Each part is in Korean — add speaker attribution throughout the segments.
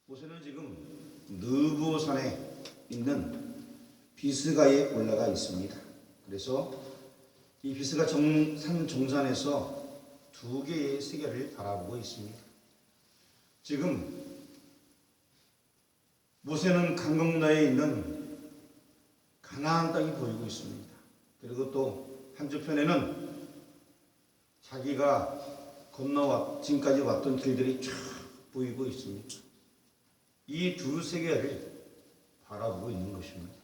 Speaker 1: 모세는 지금 느보산에 있는 비스가에 올라가 있습니다. 그래서 이 비스가 산 정산에서 두 개의 세계를 바라보고 있습니다. 지금 모세는 강경나에 있는 가나안 땅이 보이고 있습니다. 그리고 또 한쪽편에는 자기가 건너와 지금까지 왔던 길들이 쫙 보이고 있습니다. 이 두 세계를 바라보고 있는 것입니다.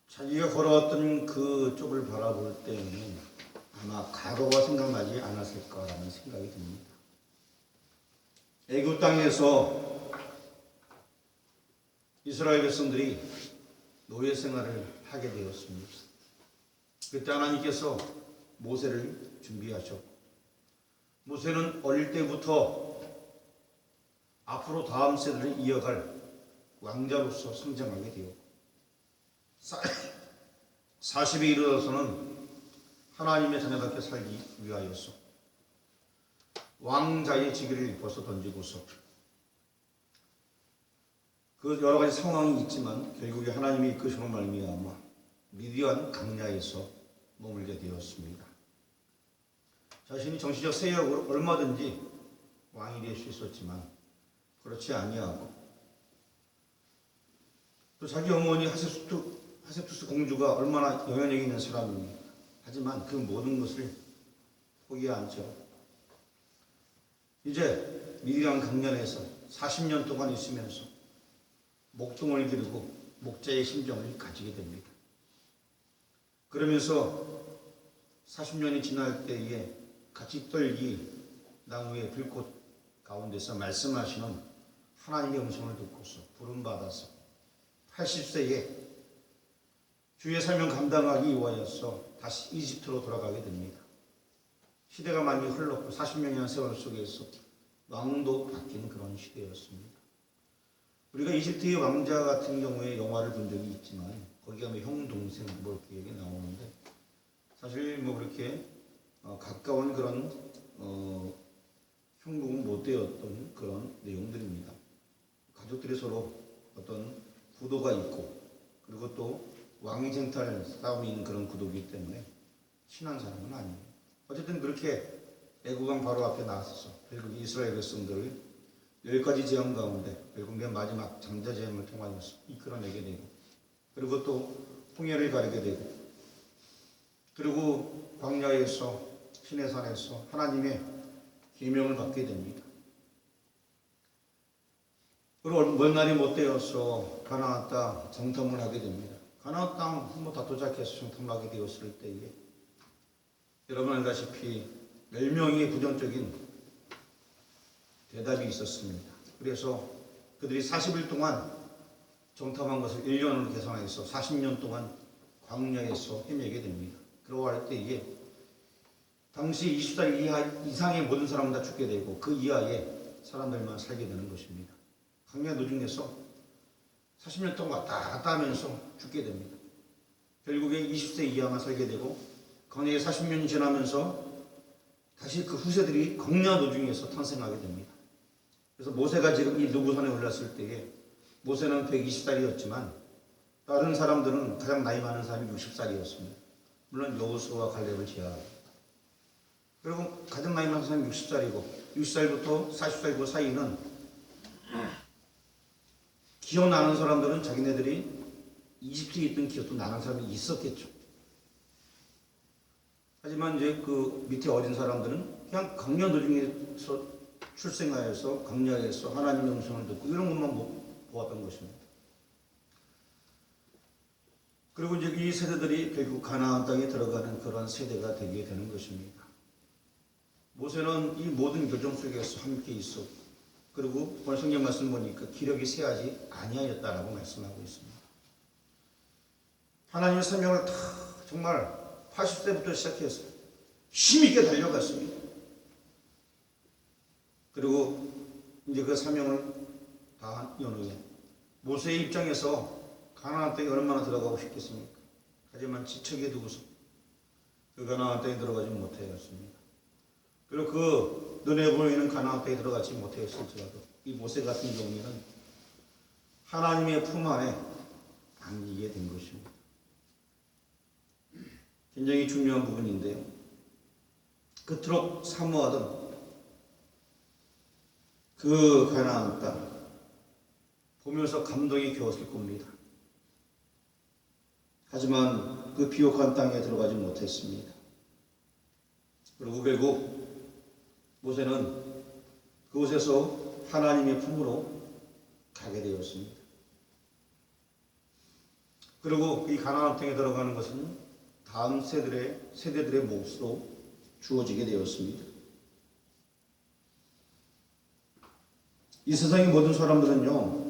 Speaker 1: 자기가 걸어왔던 그 쪽을 바라볼 때에는 아마 과거가 생각나지 않았을까라는 생각이 듭니다. 애굽 땅에서 이스라엘 백성들이 노예 생활을 하게 되었습니다. 그때 하나님께서 모세를 준비하셨고, 모세는 어릴 때부터 앞으로 다음 세대를 이어갈 왕자로서 성장하게 되었고, 40에 이르러서는 하나님의 자녀답게 살기 위하여서 왕자의 직위를 벗어 던지고서 그 여러 가지 상황이 있지만 결국에 하나님이 이끄시는 말미암아 미디안 강야에서 머물게 되었습니다. 자신이 정치적 세력으로 얼마든지 왕이 될 수 있었지만 그렇지 아니하고, 또 자기 어머니 하세투스 공주가 얼마나 영향력 있는 사람입니까? 하지만 그 모든 것을 포기한 채 이제 미디안 강연에서 40년 동안 있으면서 목동을 기르고 목자의 심정을 가지게 됩니다. 그러면서 40년이 지날 때에 같이 떨기 나무의 불꽃 가운데서 말씀하시는 하나님의 음성을 듣고서 부름받아서 80세에 주의 사명 감당하기 위하여서 다시 이집트로 돌아가게 됩니다. 시대가 많이 흘렀고 40년이라는 세월 속에서 왕도 바뀐 그런 시대였습니다. 우리가 이집트의 왕자 같은 경우에 영화를 본 적이 있지만 거기 가면 형, 동생 뭐 이렇게 얘기 나오는데 사실 뭐 그렇게 가까운 그런 형국은 못 되었던 그런 내용들입니다. 가족들이 서로 어떤 구도가 있고, 그리고 또 왕위 쟁탈 싸움이 있는 그런 구도이기 때문에 친한 사람은 아니에요. 어쨌든 그렇게 애국왕 바로 앞에 나서서 결국 이스라엘 백성들을 10가지 재앙 가운데 결국 맨 마지막 장자 재앙을 통하여서 이끌어내게 되고, 그리고 또 홍해를 가르게 되고, 그리고 광야에서 시내산에서 하나님의 계명을 받게 됩니다. 그리고 먼 날이 못 되어서 가나안 땅 정탐을 하게 됩니다. 가나안 땅 한번 다 도착해서 정탐하게 되었을 때에 여러분 알다시피 10명의 부정적인 대답이 있었습니다. 그래서 그들이 40일 동안 정탐한 것을 1년으로 계산해서 40년 동안 광야에서 헤매게 됩니다. 그러고 할 때에 당시 20살 이상의 모든 사람은 다 죽게 되고 그 이하의 사람들만 살게 되는 것입니다. 광야 노중에서 40년 동안 왔다 갔다 하면서 죽게 됩니다. 결국에 20세 이하만 살게 되고 광야에 40년이 지나면서 다시 그 후세들이 광야 노중에서 탄생하게 됩니다. 그래서 모세가 지금 이 느보산에 올랐을 때에 모세는 120살이었지만 다른 사람들은 가장 나이 많은 사람이 60살이었습니다. 물론 여호수아와 갈렙을 제외하고. 그리고 가장 나이 많은 사람이 60살이고 60살부터 40살 그 사이는 기억나는 사람들은 자기네들이 이집트에 있던 기억도 나는 사람이 있었겠죠. 하지만 이제 그 밑에 어린 사람들은 그냥 광야 노중에서 출생하여서 광야에서 하나님의 음성을 듣고 이런 것만 보았던 것입니다. 그리고 이제 이 세대들이 결국 가나안 땅에 들어가는 그런 세대가 되게 되는 것입니다. 모세는 이 모든 교정 속에서 함께 있었고, 그리고 오늘 성경 말씀 보니까 기력이 쇠하지 아니하였다라고 말씀하고 있습니다. 하나님의 사명을 다 정말 80세부터 시작해서 힘있게 달려갔습니다. 그리고 이제 그 사명을 다 한 연후에 모세의 입장에서 가나안 땅에 얼마나 들어가고 싶겠습니까? 하지만 지척에 두고서 그 가나안 땅에 들어가지 못하였습니다. 그리고 그 눈에 보이는 가나안 땅에 들어가지 못했을지라도 이 모세 같은 경우에는 하나님의 품 안에 안기게 된 것입니다. 굉장히 중요한 부분인데요. 그토록 사모하던 그 가나안 땅 보면서 감동이 겨웠을 겁니다. 하지만 그 비옥한 땅에 들어가지 못했습니다. 그리고 결국 모세는 그곳에서 하나님의 품으로 가게 되었습니다. 그리고 이 가나안 땅에 들어가는 것은 다음 세대들의 몫으로 주어지게 되었습니다. 이 세상의 모든 사람들은요,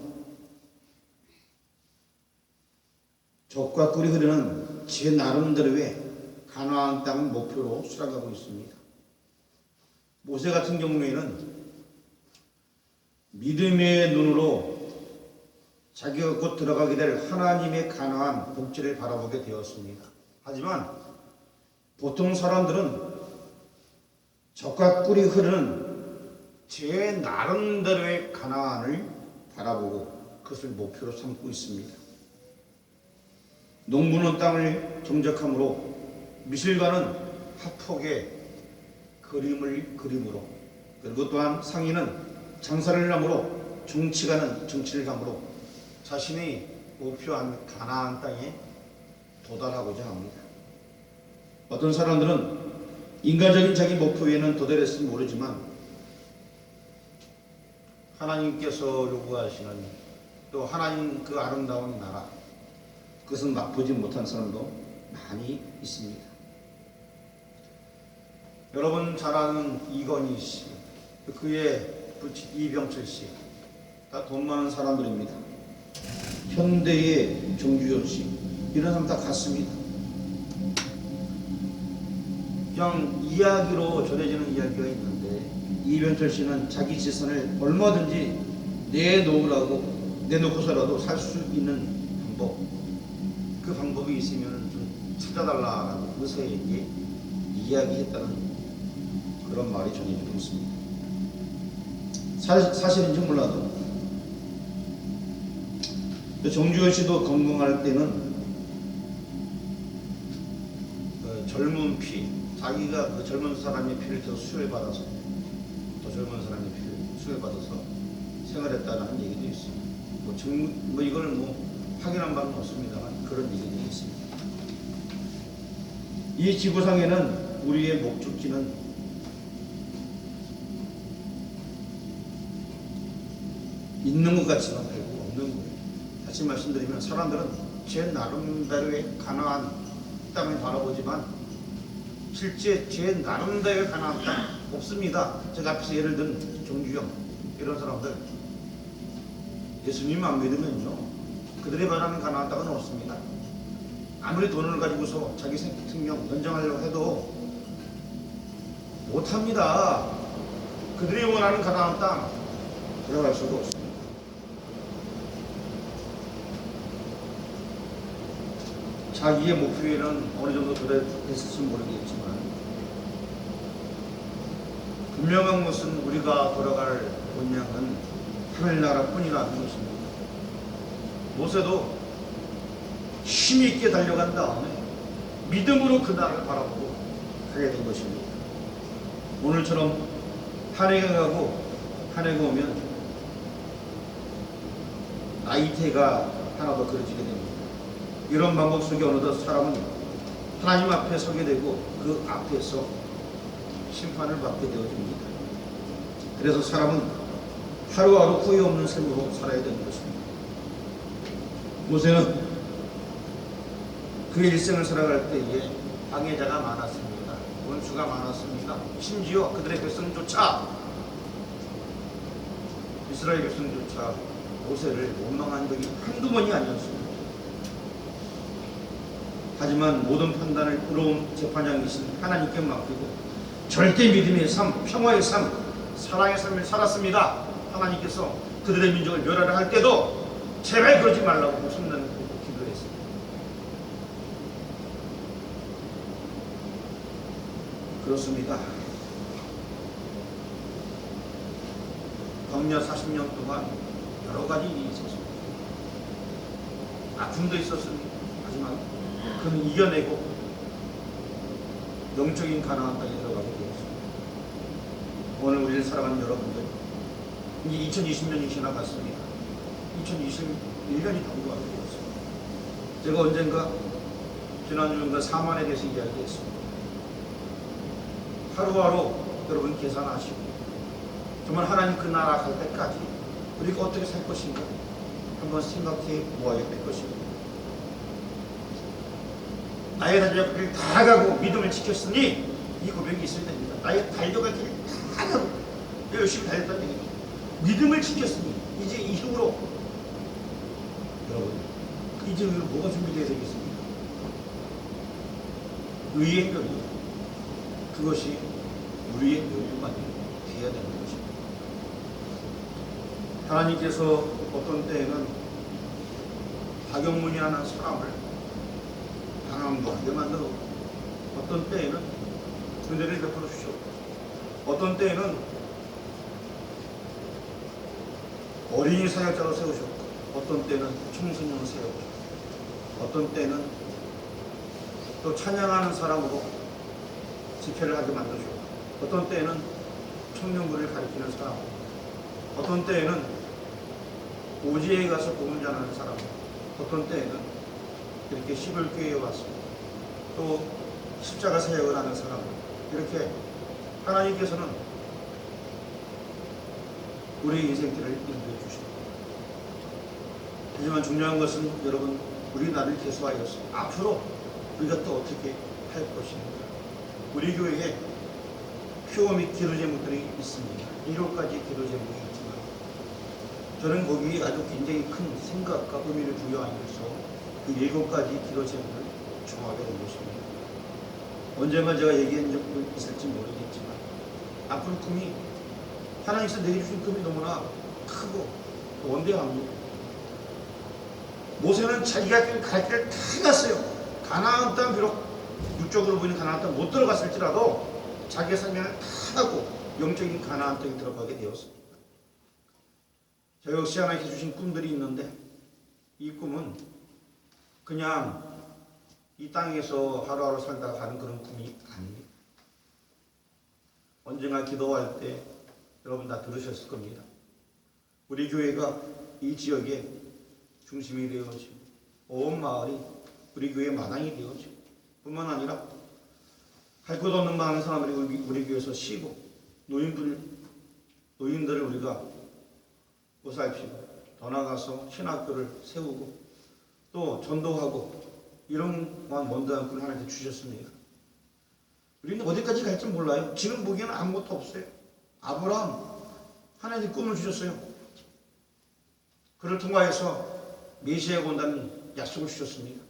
Speaker 1: 적과 꿀이 흐르는 제 나름대로의 가나안 땅을 목표로 수락하고 있습니다. 모세 같은 경우에는 믿음의 눈으로 자기가 곧 들어가게 될 하나님의 가나안 복지를 바라보게 되었습니다. 하지만 보통 사람들은 적과 꿀이 흐르는 제 나름대로의 가나안을 바라보고 그것을 목표로 삼고 있습니다. 농부는 땅을 정적함으로 미술가는 화폭의 그림을 그림으로, 그리고 또한 상인은 장사를 함으로 정치가는 정치를 함으로 자신이 목표한 가나안 땅에 도달하고자 합니다. 어떤 사람들은 인간적인 자기 목표에는 도달했을지 모르지만 하나님께서 요구하시는 또 하나님 그 아름다운 나라, 그것은 맛보지 못한 사람도 많이 있습니다. 여러분 잘 아는 이건희 씨, 그의 부친 이병철 씨, 다 돈 많은 사람들입니다. 현대의 정주영 씨, 이런 사람 다 같습니다. 그냥 이야기로 전해지는 이야기가 있는데, 이병철 씨는 자기 재산을 얼마든지 내놓고서라도 살 수 있는 방법, 그 방법이 있으면 좀 찾아달라라고 의사에게 이야기했다는 그런 말이 전해지고 있습니다. 사실인지 몰라도 정주현 씨도 건강할 때는 젊은 피, 자기가 그 젊은 사람의 피를 더 수혈받아서, 더 젊은 사람의 피를 수혈받아서 생활했다는 얘기도 있습니다. 이걸 확인한 바는 없습니다만 그런 얘기도 있습니다. 이 지구상에는 우리의 목적지는 있는 것 같지만 결국 없는 거예요. 다시 말씀드리면 사람들은 제 나름대로의 가나안 땅을 바라보지만 실제 제 나름대로의 가나안 땅 없습니다. 제가 앞에서 예를 든 정주영 이런 사람들 예수님 안 믿으면요 그들이 바라는 가나안 땅은 없습니다. 아무리 돈을 가지고서 자기 생명 연장하려고 해도 못합니다. 그들이 원하는 가나안 땅 들어갈 수가 없습니다. 자기의 목표에는 어느 정도 도달했을지 모르겠지만 분명한 것은 우리가 돌아갈 본향은 하늘나라뿐이라는 것입니다. 모세도 힘있게 달려간 다음에 믿음으로 그 나라를 바라보고 가게 된 것입니다. 오늘처럼 한 해가 가고 한 해가 오면 나이테가 하나 더 그려지게 됩니다. 이런 방법 속에 어느덧 사람은 하나님 앞에 서게 되고 그 앞에서 심판을 받게 되어집니다. 그래서 사람은 하루하루 후회 없는 삶으로 살아야 되는 것입니다. 모세는 그의 일생을 살아갈 때에 방해자가 많았습니다. 원수가 많았습니다. 심지어 그들의 백성조차, 이스라엘 백성조차 모세를 원망한 적이 한두 번이 아니었습니다. 하지만 모든 판단을 의로운 재판장이신 하나님께 맡기고 절대 믿음의 삶, 평화의 삶, 사랑의 삶을 살았습니다. 하나님께서 그들의 민족을 멸하려 할 때도 제발 그러지 말라고 목숨나는 기도했습니다. 그렇습니다. 광야 40년 동안 여러 가지 일이 있었습니다. 아픔도 있었습니다. 하지만 그는 이겨내고 영적인 가나안 땅에 들어가게 되었습니다. 오늘 우리를 살아가는 여러분들, 이제 2020년이 지나갔습니다. 2021년이 다가가게 되었습니다. 제가 언젠가 지난주인가 사만에 대해서 이야기했습니다. 하루하루 여러분 계산하시고 정말 하나님 그 나라 갈 때까지 우리가 어떻게 살 것인가 한번 생각해 보아야 될 것입니다. 나의 달려갈 길 다 가고 믿음을 지켰으니 이 고백이 있어야 됩니다. 나의 달려갈 길 다 가고 열심히 달렸다는 얘기입니다. 믿음을 지켰으니 이제 이후로 여러분 이제 뭐가 준비되어야 되겠습니까? 의의 멸류, 그것이 우리의 멸류가 되어야 되는 것입니다. 하나님께서 어떤 때에는 박영문이라는 사람을 방황도 하게 만들어, 어떤 때에는 은혜를 베풀어 주셨고, 어떤 때에는 어린이 사역자로 세우셨고, 어떤 때는 청소년을 세우셨고, 어떤 때는 또 찬양하는 사람으로 집회를 하게 만들어주고, 어떤 때에는 청년부를 가리키는 사람, 어떤 때에는 오지에 가서 복음 전하는 사람, 어떤 때에는 이렇게 시골교회에 와서 또 십자가 사역을 하는 사람, 이렇게 하나님께서는 우리의 인생길을 인도해 주십니다. 하지만 중요한 것은 여러분, 우리 나를 계수하여서 앞으로 우리가 또 어떻게 할 것인가. 우리 교회에 표어 및 기도 제목들이 있습니다. 1호까지 기도 제목이 있지만 저는 거기에 아주 굉장히 큰 생각과 의미를 부여하면서 그 7가지 기도 제목을 정하게 된 것입니다. 언젠가 제가 얘기한 적도 있을지 모르겠지만 앞으로 꿈이, 하나님께서 내게 주신 꿈이 너무나 크고 원대합니다. 모세는 자기가 갈 길을 다 갔어요. 가나안 땅, 비록 육적으로 보이는 가나안 땅 못 들어갔을지라도 자기의 삶을 다 하고 영적인 가나안 땅에 들어가게 되었습니다. 저 역시 하나님께 주신 꿈들이 있는데 이 꿈은 그냥 이 땅에서 하루하루 살다가 가는 그런 꿈이 아닙니다. 언젠가 기도할 때 여러분 다 들으셨을 겁니다. 우리 교회가 이 지역의 중심이 되어지고 온 마을이 우리 교회의 마당이 되어지고 뿐만 아니라 할 것 없는 많은 사람들이 우리 교회에서 쉬고 노인들을 우리가 보살피고 더 나아가서 신학교를 세우고 또 전도하고 이런 원대한 꿈을 하나님께 주셨습니다. 우리는 어디까지 갈지 몰라요. 지금 보기에는 아무것도 없어요. 아브라함, 하나님 꿈을 주셨어요. 그를 통하여서 메시아가 온다는 약속을 주셨습니다.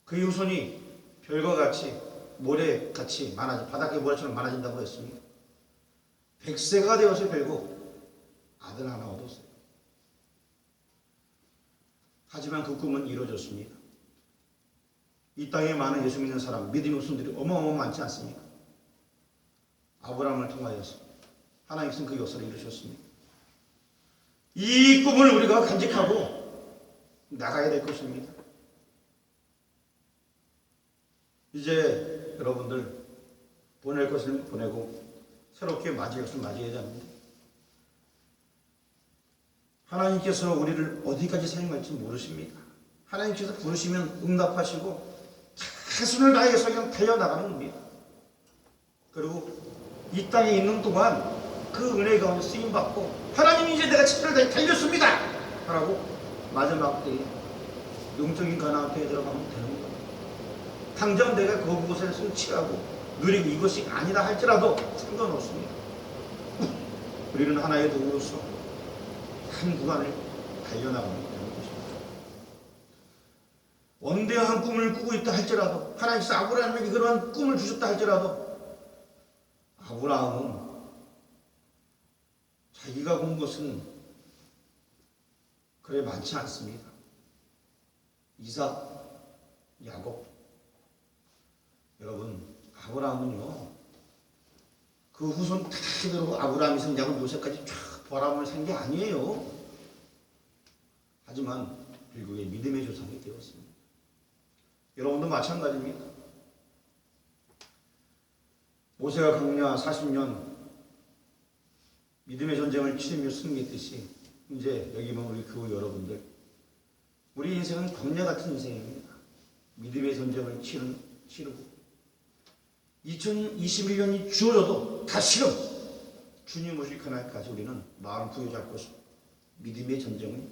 Speaker 1: 그의 후손이 별과 같이 모래같이 바닥의 모래처럼 많아진다고 했습니다. 100세가 되어서 결국 아들 하나 얻었어요. 하지만 그 꿈은 이루어졌습니다. 이 땅에 많은 예수 믿는 사람, 믿음의 후손들이 어마어마 많지 않습니까? 아브라함을 통하여서 하나님께서는 그 역사를 이루셨습니다. 이 꿈을 우리가 간직하고 나가야 될 것입니다. 이제 여러분들 보낼 것을 보내고 새롭게 맞이할 것을 맞이해야 합니다. 하나님께서 우리를 어디까지 사용할지 모르십니다. 하나님께서 부르시면 응답하시고 최선을 다해서 그냥 달려나가는 겁니다. 그리고 이 땅에 있는 동안 그 은혜 가운데 쓰임받고 하나님이 이제 내가 최선을 다해 달렸습니다 하라고 마지막 때에 영적인 가나안 땅에 들어가면 되는 겁니다. 당장 내가 그곳에 성취하고 누리고 이것이 아니라 할지라도 상관없습니다. 우리는 하나의 도구로서 한 구간을 달려나가면 되는 것입니다. 원대한 꿈을 꾸고 있다 할지라도 하나님께서 아브라함에게 그러한 꿈을 주셨다 할지라도 아브라함은 자기가 본 것은 그래 많지 않습니다. 이삭, 야곱. 여러분, 아브라함은요, 그 후손 그대로 아브라함, 이삭, 야곱, 요셉까지 쫙 그 바람을 산 게 아니에요. 하지만 결국에 믿음의 조상이 되었습니다. 여러분도 마찬가지입니다. 모세가 광야 40년 믿음의 전쟁을 치르며 승리했듯이 이제 여기 보면 우리 교우 여러분들, 우리 인생은 광야 같은 인생입니다. 믿음의 전쟁을 치르고 2021년이 주어져도 다시금 주님 오실 그날까지 우리는 마음 부여잡고 믿음의 전쟁을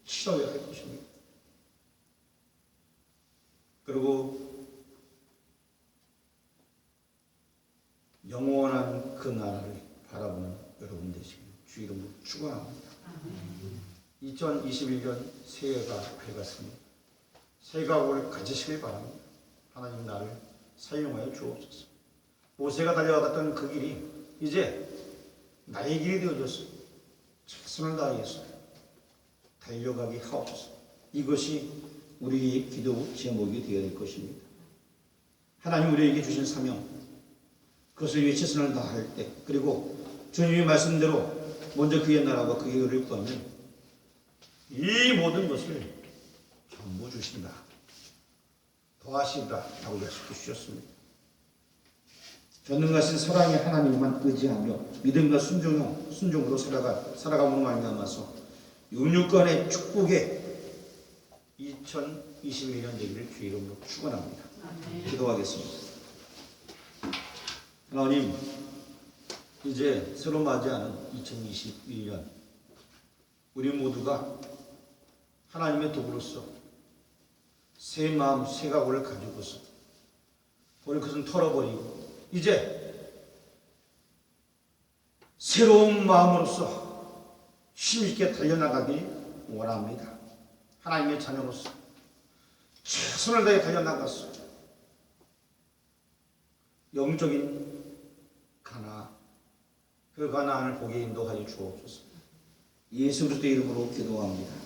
Speaker 1: 치러야 할 것입니다. 그리고 영원한 그 나라를 바라보는 여러분 되시길 주 이름으로 축원합니다. 2021년 새해가 밝았습니다. 새 각오를 가지시길 바랍니다. 하나님 나를 사용하여 주옵소서. 모세가 달려갔던 그 길이 이제 나의 길이 되어졌어요. 최선을 다해서 달려가게 하옵소서. 이것이 우리의 기도 제목이 되어야 될 것입니다. 하나님 우리에게 주신 사명, 그것을 위해 최선을 다할 때, 그리고 주님의 말씀대로 먼저 그의 나라와 그의 의를 구하면 이 모든 것을 전부 주신다, 더하신다 라고 약속해 주셨습니다. 전능하신 사랑의 하나님만 의지하며 믿음과 순종으로 살아감으로 말미암아서 육육간의 축복의 2021년 되기를 주 이름으로 축원합니다. 기도하겠습니다. 하나님, 이제 새로 맞이하는 2021년 우리 모두가 하나님의 도구로서 새 마음, 새 각오를 가지고서 오늘 그것은 털어버리고 이제 새로운 마음으로서 힘있게 달려나가길 원합니다. 하나님의 자녀로서 최선을 다해 달려나가서 영적인 가나, 그 가나안을 보게 인도하여 주옵소서. 예수 그리스도의 이름으로 기도합니다.